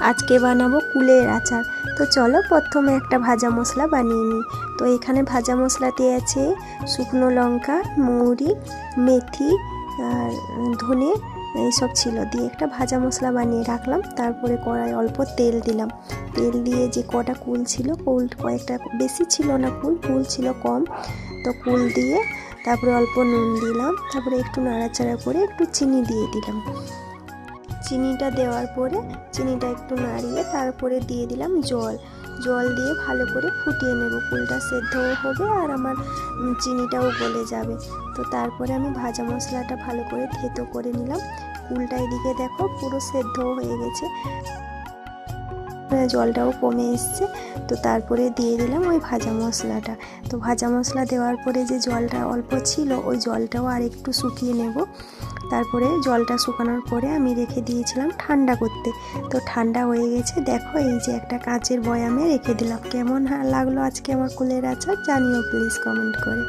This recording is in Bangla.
আজকে বানাবো কুলের আচার। তো চলো প্রথমে একটা ভাজা মশলা বানিয়ে নিই। তো এখানে ভাজা মশলাতে আছে শুকনো লঙ্কা, মৌরি, মেথি আর ধনে এইসব ছিল, দিয়ে একটা ভাজা মশলা বানিয়ে রাখলাম। তারপরে কড়াই অল্প তেল দিলাম। তেল দিয়ে যে কটা কুল ছিল, কুল কয়েকটা, বেশি ছিল না, কুল ছিল কম, তো কুল দিয়ে তারপরে অল্প নুন দিলাম। তারপরে একটু নাড়াচাড়া করে একটু চিনি দিয়ে দিলাম। চিনিটা দেওয়ার পরে চিনিটা একটু নাড়িয়ে তারপরে দিয়ে দিলাম জল দিয়ে ভালো করে ফুটিয়ে নেব। কুলটা সেদ্ধও হবে আর আমার চিনিটাও গলে যাবে। তো তারপরে আমি ভাজা মশলাটা ভালো করে থেতো করে নিলাম। কুলটা এদিকে দেখো পুরো সেদ্ধও হয়ে গেছে, জলটাও কমে এসছে। তো তারপরে দিয়ে দিলাম ওই ভাজা মশলাটা। তো ভাজা মশলা দেওয়ার পরে যে জলটা অল্প ছিল, ওই জলটাও আর একটু শুকিয়ে নেব। তারপরে জলটা শুকানোর পরে আমি রেখে দিয়েছিলাম ঠান্ডা করতে। তো ঠান্ডা হয়ে গেছে, দেখো এই যে একটা কাঁচের বয়ামে রেখে দিলাম। কেমন লাগলো আজকে আমার কুলের আচার জানিও প্লিজ কমেন্ট করে।